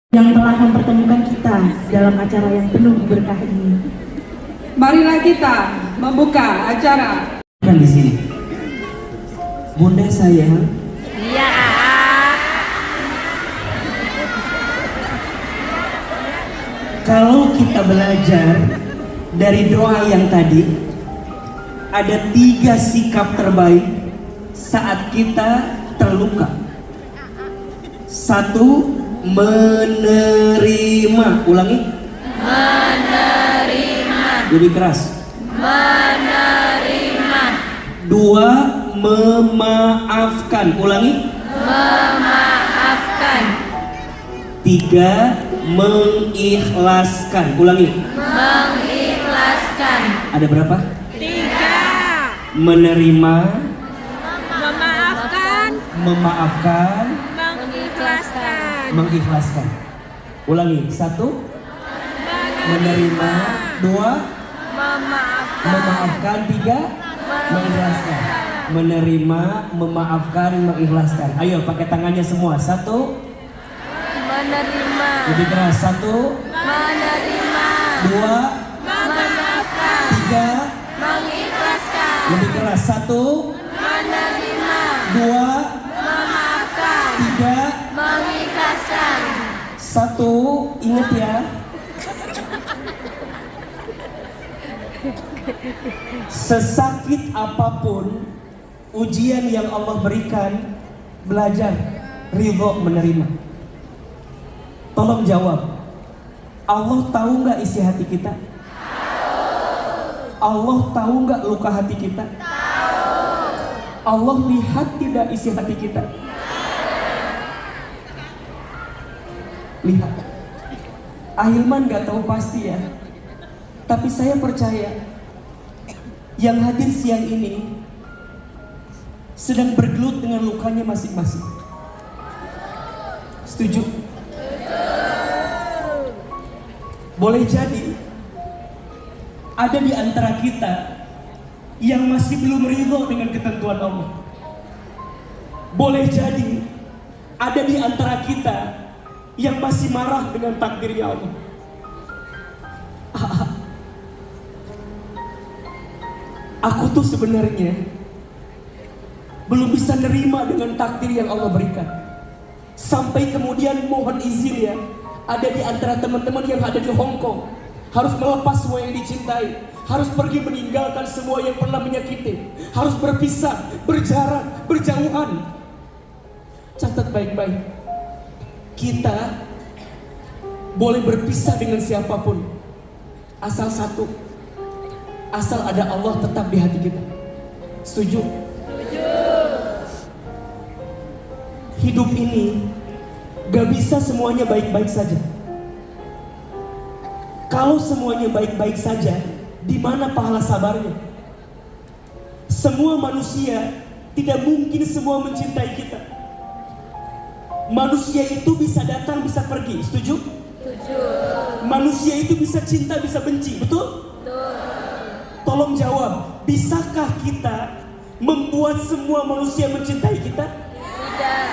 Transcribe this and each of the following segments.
yang telah mempertemukan kita dalam acara yang penuh berkah ini. Marilah kita membuka acara. Kan di sini. Bunda sayang. Iya. Kalau kita belajar dari doa yang tadi, ada 3 sikap terbaik saat kita terluka. 1. Menerima. Ulangi. Menerima. Lebih keras. Menerima. 2. Memaafkan. Ulangi. Memaafkan. 3. Mengikhlaskan. Ulangi. Mengikhlaskan. Ada berapa? 3. Menerima, Memaafkan. memaafkan, Mengikhlaskan. mengikhlaskan. Ulangi. 1. Menerima. 2. Memaafkan. Memaafkan. 3. Mengikhlaskan. Menerima, memaafkan, mengikhlaskan. Ayo pakai tangannya semua. 1. Menerima. Lebih keras. 1. Menerima. 2. Memaafkan. 3. Mengikhlaskan. Lebih keras. 1. Menerima. 2. Memaafkan. 3. Mengikhlaskan. 1. Ingat ya. Sesakit apapun ujian yang Allah berikan, belajar ridho menerima. Tolong jawab. Allah tahu nggak isi hati kita? Allah tahu nggak luka hati kita? Allah lihat tidak isi hati kita? Lihat. Ahilman nggak tahu pasti ya, tapi saya percaya yang hadir siang ini sedang bergelut dengan lukanya masing-masing. Setuju? Boleh jadi ada di antara kita yang masih belum ridho dengan ketentuan Allah. Boleh jadi ada di antara kita yang masih marah dengan takdirnya Allah. Aku tuh sebenarnya belum bisa nerima dengan takdir yang Allah berikan. Sampai kemudian mohon izin ya, ada di antara teman-teman yang ada di Hong Kong harus melepas semua yang dicintai, harus pergi meninggalkan semua yang pernah menyakiti, harus berpisah, berjarak, berjauhan. Catat baik-baik, kita boleh berpisah dengan siapapun, asal satu, asal ada Allah tetap di hati kita. Setuju? Hidup ini gak bisa semuanya baik-baik saja. Kalau semuanya baik-baik saja, di mana pahala sabarnya? Semua manusia tidak mungkin semua mencintai kita. Manusia itu bisa datang, bisa pergi. Setuju? Setuju. Manusia itu bisa cinta, bisa benci. Betul? Betul. Tolong jawab, bisakah kita membuat semua manusia mencintai kita? Tidak.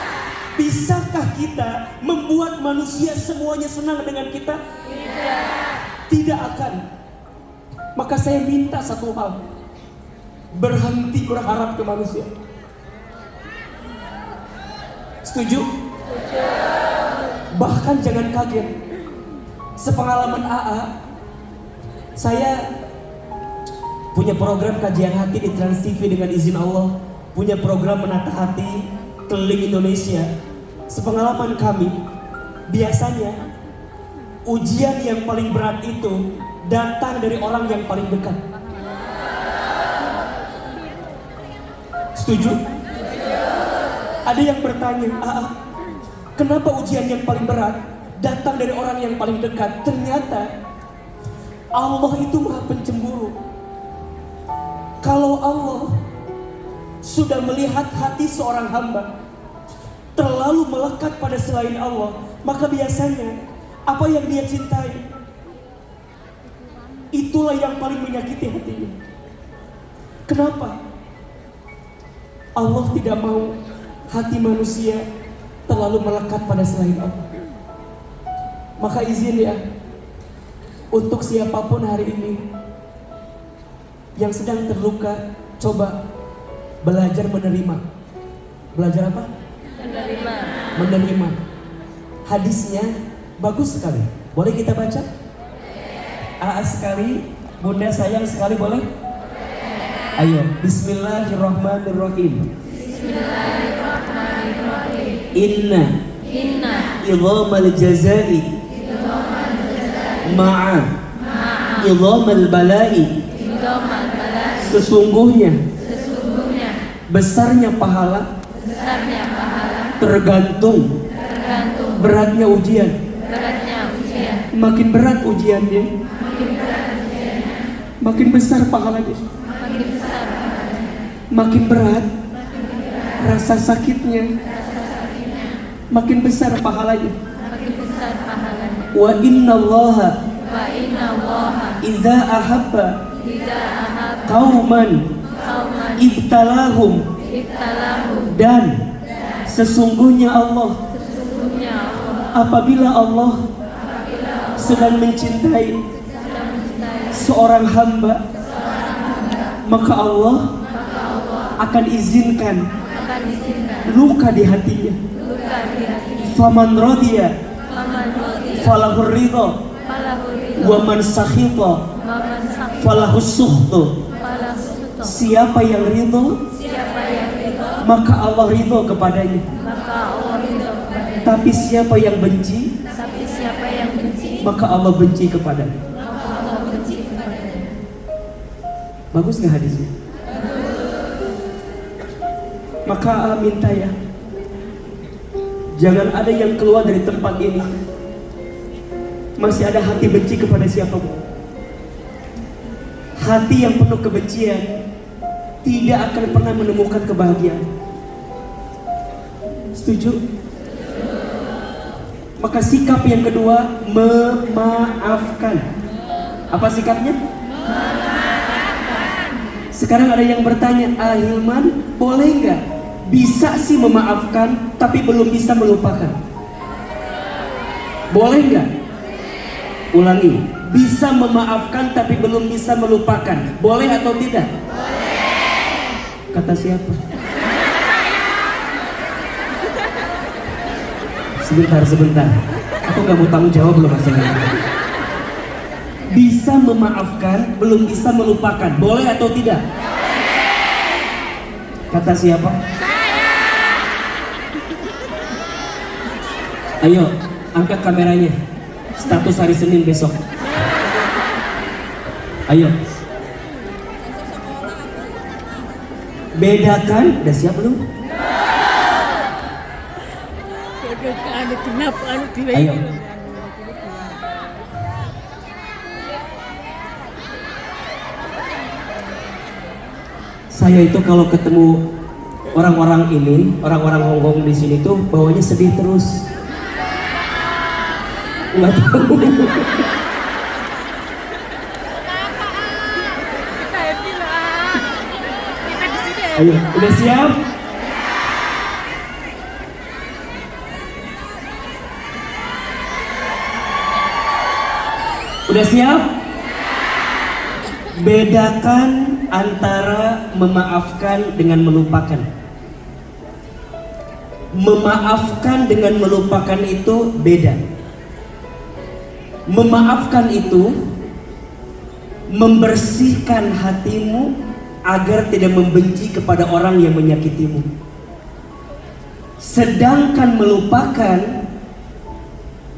Bisakah kita membuat manusia semuanya senang dengan kita? Tidak. Tidak akan. Maka saya minta satu hal, berhenti berharap ke manusia. Setuju? Setuju. Bahkan jangan kaget, sepengalaman AA, saya punya program kajian hati di Trans TV dengan izin Allah, punya program menata hati keliling Indonesia. Sepengalaman kami, biasanya ujian yang paling berat itu datang dari orang yang paling dekat. Setuju? Ada yang bertanya, kenapa ujian yang paling berat datang dari orang yang paling dekat? Ternyata Allah itu maha pencemburu. Kalau Allah sudah melihat hati seorang hamba terlalu melekat pada selain Allah, maka biasanya apa yang dia cintai itulah yang paling menyakiti hatinya. Kenapa? Allah tidak mau hati manusia terlalu melekat pada selain Allah. Maka izin ya, untuk siapapun hari ini yang sedang terluka, coba belajar menerima. Belajar apa? Menerima. Menerima. Hadisnya bagus sekali. Boleh kita baca? AA sekali, bunda sayang sekali, boleh? Ayo, Bismillahirrahmanirrahim. Inna idhamal jazai ma'a idhamal balai. Sesungguhnya besarnya pahala tergantung beratnya ujian. Makin berat ujiannya, makin besar pahalanya. Makin berat rasa sakitnya, makin besar pahalanya. Wa innallaha idza ahabba qauman ibtalahum. Dan sesungguhnya Allah, apabila Allah sedang mencintai seorang hamba, maka Allah akan izinkan luka di hatinya. Faman radiya falahur ridha wa man sakhita falahus sukhtu. Siapa yang ridho, maka Allah ridho kepadanya. Tapi siapa yang benci, maka Allah benci kepadanya. Bagus nggak hadisnya? Maka minta ya, jangan ada yang keluar dari tempat ini masih ada hati benci kepada siapapun. Hati yang penuh kebencian tidak akan pernah menemukan kebahagiaan. Setuju? Maka sikap yang kedua, memaafkan. Apa sikapnya? Sekarang ada yang bertanya, Hilman, boleh nggak? Bisa sih memaafkan, tapi belum bisa melupakan. Boleh nggak? Ulangi, bisa memaafkan tapi belum bisa melupakan. Boleh atau tidak? Boleh. Kata siapa? Sebentar. Aku nggak mau tanggung jawab belum masalah. Bisa memaafkan, belum bisa melupakan. Boleh atau tidak? Kata siapa? Ayo, angkat kameranya. Status hari Senin besok. Ayo. Bedakan, udah siap belum? Ayo. Saya itu kalau ketemu orang-orang ini, orang-orang Hongkong di sini tuh bawanya sedih terus. Nggak tahu. Ayo, udah siap? Udah siap? Bedakan antara memaafkan dengan melupakan. Memaafkan dengan melupakan itu beda. Memaafkan itu membersihkan hatimu agar tidak membenci kepada orang yang menyakitimu. Sedangkan melupakan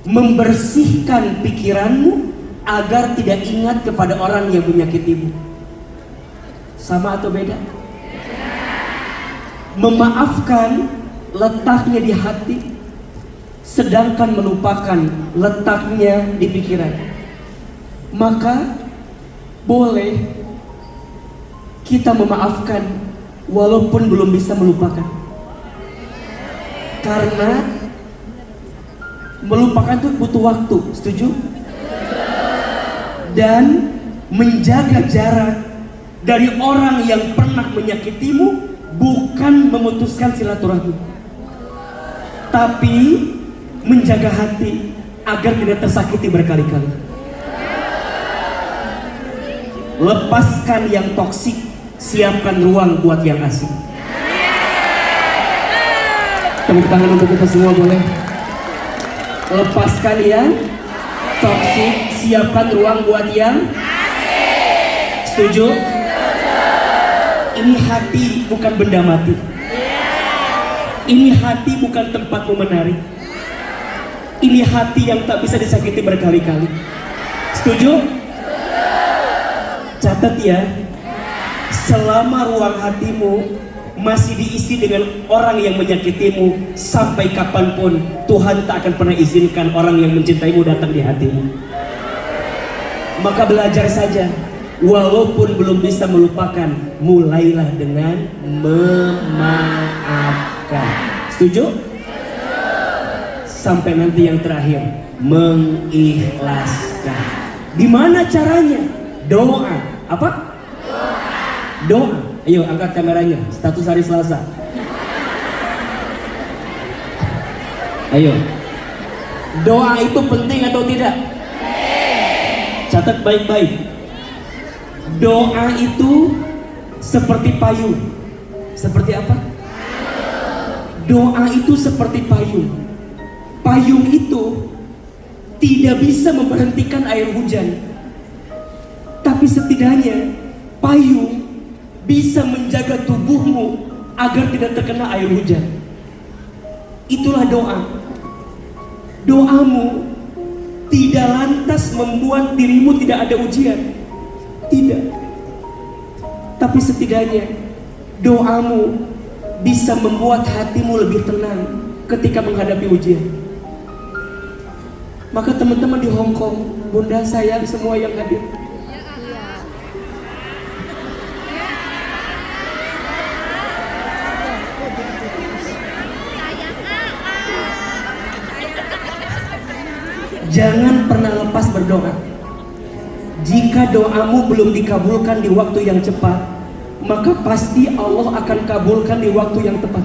membersihkan pikiranmu agar tidak ingat kepada orang yang menyakitimu. Sama atau beda? Memaafkan letaknya di hati, sedangkan melupakan letaknya di pikiran. Maka boleh kita memaafkan walaupun belum bisa melupakan. Karena melupakan itu butuh waktu, setuju? Dan menjaga jarak dari orang yang pernah menyakitimu bukan memutuskan silaturahmi, tapi menjaga hati agar tidak tersakiti berkali-kali. Lepaskan yang toksik, siapkan ruang buat yang asik. Tepuk tangan untuk kita semua boleh. Lepaskan yang toksik, siapkan ruang buat yang asik. Setuju? Ini hati bukan benda mati. Ini hati bukan tempat menarik. Ini hati yang tak bisa disakiti berkali-kali. Setuju? Catat ya, selama ruang hatimu masih diisi dengan orang yang menyakitimu, sampai kapanpun Tuhan tak akan pernah izinkan orang yang mencintaimu datang di hatimu. Maka belajar saja, walaupun belum bisa melupakan, mulailah dengan memaafkan. Setuju? Sampai nanti yang terakhir, mengikhlaskan. Gimana caranya? Doa. Apa? Doa. Ayo angkat kameranya. Status hari Selasa. Ayo. Doa itu penting atau tidak? Catat baik-baik. Doa itu seperti payung. Seperti apa? Doa itu seperti payung. Payung itu tidak bisa memberhentikan air hujan, tapi setidaknya payung bisa menjaga tubuhmu agar tidak terkena air hujan. Itulah doa. Doamu tidak lantas membuat dirimu tidak ada ujian, tidak. Tapi setidaknya doamu bisa membuat hatimu lebih tenang ketika menghadapi ujian. Maka teman-teman di Hong Kong, Bunda sayang semua yang hadir. Jangan pernah lepas berdoa. Jika doamu belum dikabulkan di waktu yang cepat, maka pasti Allah akan kabulkan di waktu yang tepat.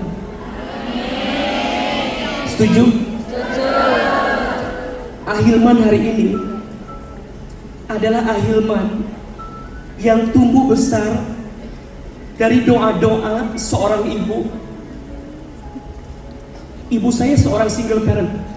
Setuju? Ahilman hari ini adalah ahilman yang tumbuh besar dari doa-doa seorang ibu. Ibu saya seorang single parent.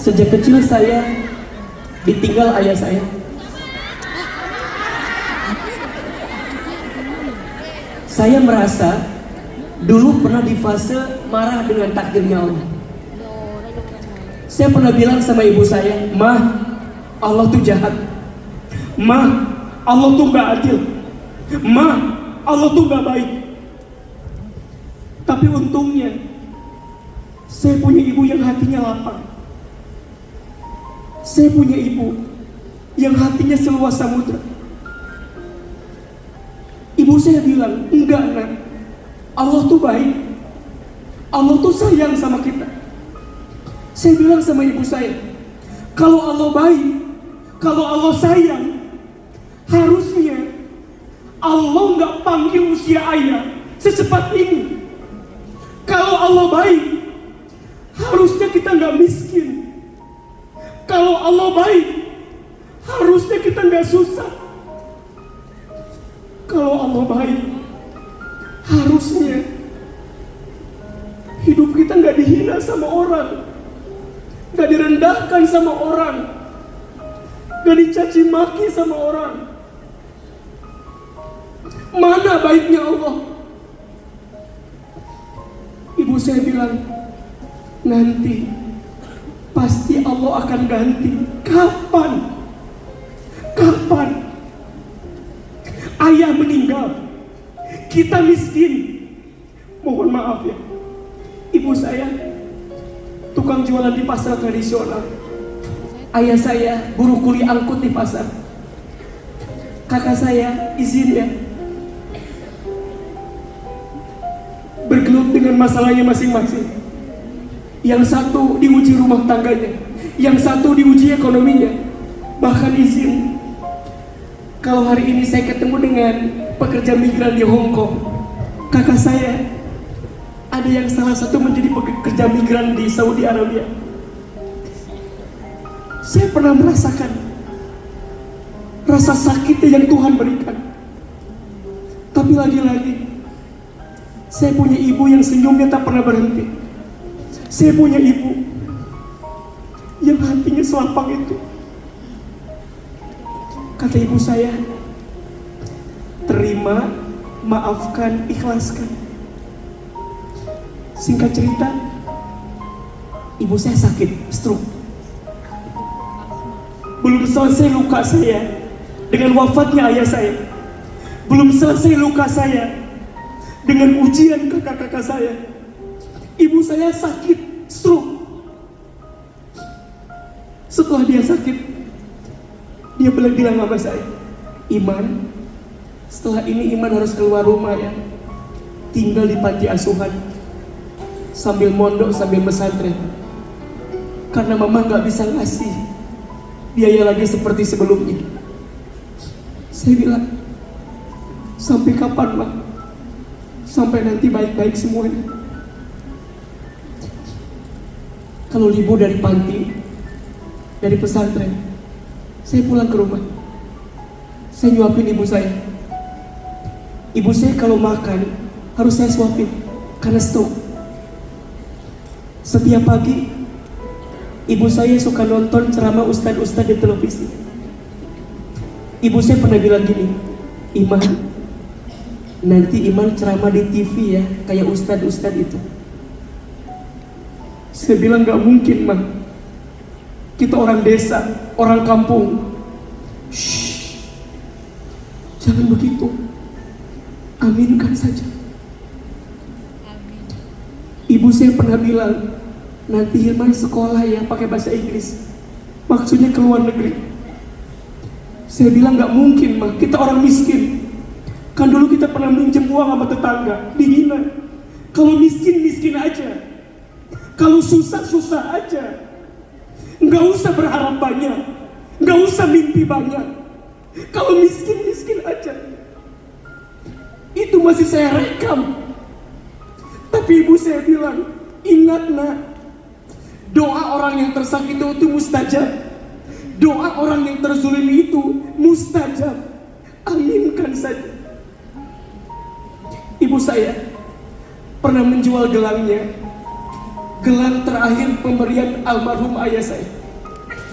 Sejak kecil saya ditinggal ayah saya. Saya merasa dulu pernah di fase marah dengan takdirnya Allah. Saya pernah bilang sama ibu saya, "Mah, Allah tuh jahat. Mah, Allah tuh gak adil. Mah, Allah tuh gak baik." Tapi untungnya saya punya ibu yang hatinya lapang. Saya punya ibu yang hatinya seluas samudra. Ibu saya bilang, "Enggak nak, Allah tuh baik. Allah tuh sayang sama kita." Saya bilang sama ibu saya, kalau Allah baik, kalau Allah sayang, harusnya Allah nggak panggil usia ayah secepat ini. Kalau Allah baik, harusnya kita nggak miskin. Kalau Allah baik, harusnya kita nggak susah. Kalau Allah baik, harusnya hidup kita nggak dihina sama orang, nggak direndahkan sama orang, nggak dicaci maki sama orang. Mana baiknya Allah? Ibu saya bilang, nanti pasti Allah akan ganti. Kapan? Kapan? Ayah meninggal, kita miskin. Mohon maaf ya, ibu saya tukang jualan di pasar tradisional. Ayah saya buruh kuli angkut di pasar. Kakak saya izin ya, bergelut dengan masalahnya masing-masing. Yang satu diuji rumah tangganya, yang satu diuji ekonominya. Bahkan izin, kalau hari ini saya ketemu dengan pekerja migran di Hong Kong, kakak saya ada yang salah satu menjadi pekerja migran di Saudi Arabia. Saya pernah merasakan rasa sakit yang Tuhan berikan. Tapi lagi-lagi, saya punya ibu yang senyumnya tak pernah berhenti. Saya punya ibu yang hatinya selapang itu. Kata ibu saya, terima, maafkan, ikhlaskan. Singkat cerita, ibu saya sakit, stroke. Belum selesai luka saya dengan wafatnya ayah saya. Belum selesai luka saya dengan ujian kakak-kakak saya. Ibu saya sakit, stroke. Setelah dia sakit, dia bilang sama saya, Iman, setelah ini Iman harus keluar rumah ya, tinggal di panti asuhan, sambil mondok, sambil pesantren, karena mama gak bisa ngasih biaya lagi seperti sebelumnya. Saya bilang, sampai kapan Ma? Sampai nanti baik-baik semuanya. Kalau libur dari panti, dari pesantren, saya pulang ke rumah, saya nyuapin ibu saya. Ibu saya kalau makan harus saya suapin karena stroke. Setiap pagi ibu saya suka nonton ceramah ustadz-ustadz di televisi. Ibu saya pernah bilang gini, Iman, nanti Iman ceramah di TV ya, kayak ustadz-ustadz itu. Saya bilang gak mungkin Ma, kita orang desa, orang kampung. Shh, jangan begitu, aminkan saja. Ibu saya pernah bilang, nanti Hilman sekolah ya pakai bahasa Inggris, maksudnya ke luar negeri. Saya bilang gak mungkin Ma, kita orang miskin. Kan dulu kita pernah minjem uang sama tetangga, dihina. Kalau miskin, miskin aja. Kalau susah, susah aja. Nggak usah berharap banyak, nggak usah mimpi banyak. Kalau miskin, miskin aja. Itu masih saya rekam. Tapi ibu saya bilang, ingat nak, doa orang yang tersakiti itu mustajab. Doa orang yang terzulimi itu mustajab. Aminkan saja. Ibu saya pernah menjual gelangnya, gelang terakhir pemberian almarhum ayah saya.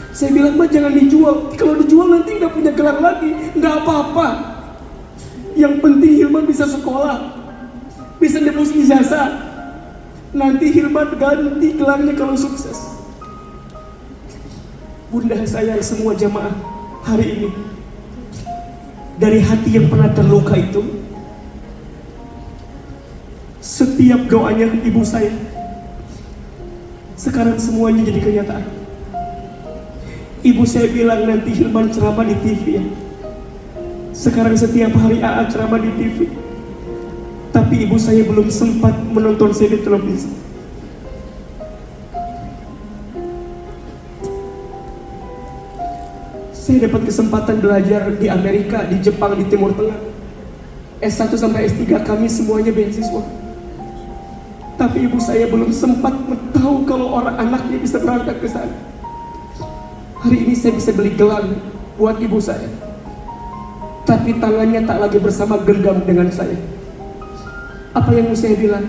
Saya bilang, Ma jangan dijual. Kalau dijual nanti nggak punya gelang lagi. Nggak apa-apa. Yang penting Hilman bisa sekolah, bisa nebus ijazah. Nanti Hilman ganti gelangnya kalau sukses. Bunda saya, semua jamaah hari ini, dari hati yang pernah terluka itu, setiap doanya ibu saya sekarang semuanya jadi kenyataan. Ibu saya bilang nanti Hilman ceramah di TV ya. Sekarang setiap hari AA ceramah di TV. Tapi ibu saya belum sempat menonton saya di televisi. Saya dapat kesempatan belajar di Amerika, di Jepang, di Timur Tengah. S1 sampai S3 kami semuanya beasiswa. Tapi ibu saya belum sempat tahu kalau orang anaknya bisa berangkat ke sana. Hari ini saya bisa beli gelang buat ibu saya. Tapi tangannya tak lagi bersama genggam dengan saya. Apa yang saya bilang?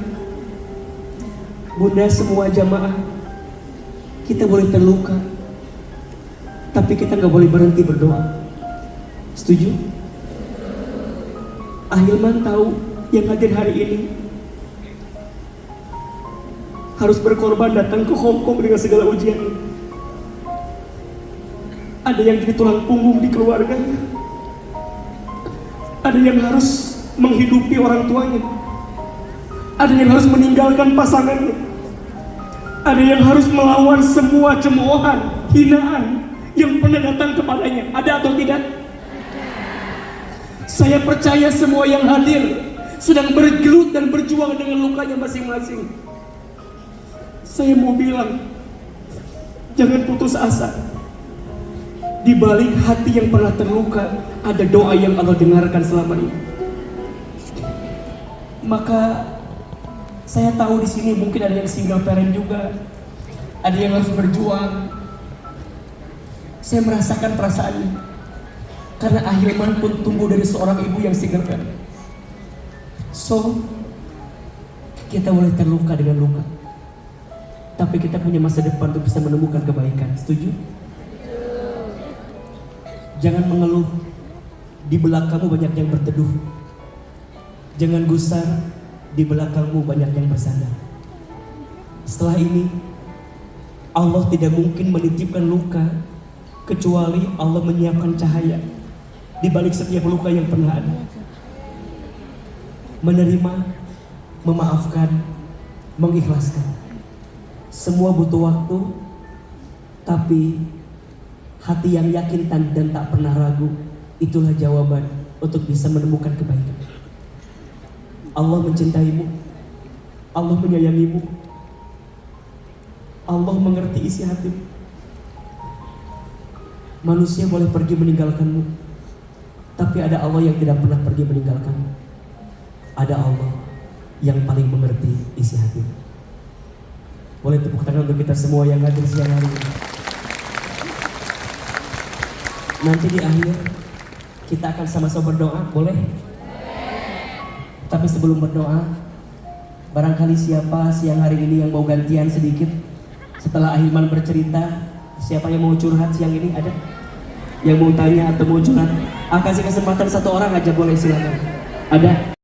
Bunda, semua jamaah, kita boleh terluka, tapi kita gak boleh berhenti berdoa. Setuju? Ahilman tahu yang hadir hari ini harus berkorban datang ke Hong Kong dengan segala ujian. Ada yang jadi tulang punggung di keluarga, ada yang harus menghidupi orang tuanya, ada yang harus meninggalkan pasangannya, ada yang harus melawan semua cemoohan, hinaan yang pernah datang kepadanya. Ada atau tidak? Saya percaya semua yang hadir sedang bergelut dan berjuang dengan lukanya masing-masing. Saya mau bilang, jangan putus asa. Di balik hati yang pernah terluka, ada doa yang Allah dengarkan selama ini. Maka saya tahu di sini mungkin ada yang single parent juga, ada yang harus berjuang. Saya merasakan perasaan ini, karena Ahilman pun tumbuh dari seorang ibu yang single parent. So, kita boleh terluka dengan luka, tapi kita punya masa depan untuk bisa menemukan kebaikan. Setuju? Jangan mengeluh. Di belakangmu banyak yang berteduh. Jangan gusar. Di belakangmu banyak yang bersandar. Setelah ini, Allah tidak mungkin menitipkan luka kecuali Allah menyiapkan cahaya di balik setiap luka yang pernah ada. Menerima, memaafkan, mengikhlaskan. Semua butuh waktu, tapi hati yang yakin dan tak pernah ragu, itulah jawaban untuk bisa menemukan kebaikan. Allah mencintaimu, Allah menyayangimu, Allah mengerti isi hatimu. Manusia boleh pergi meninggalkanmu, tapi ada Allah yang tidak pernah pergi meninggalkanmu. Ada Allah yang paling mengerti isi hatimu. Boleh tepuk tangan untuk kita semua yang hadir siang hari ini. Nanti di akhir kita akan sama-sama berdoa, boleh? Tapi sebelum berdoa, barangkali siapa siang hari ini yang mau gantian sedikit setelah Ahilman bercerita, siapa yang mau curhat siang ini? Ada? Yang mau tanya atau mau curhat? Kasih kesempatan satu orang aja, boleh, silakan. Ada?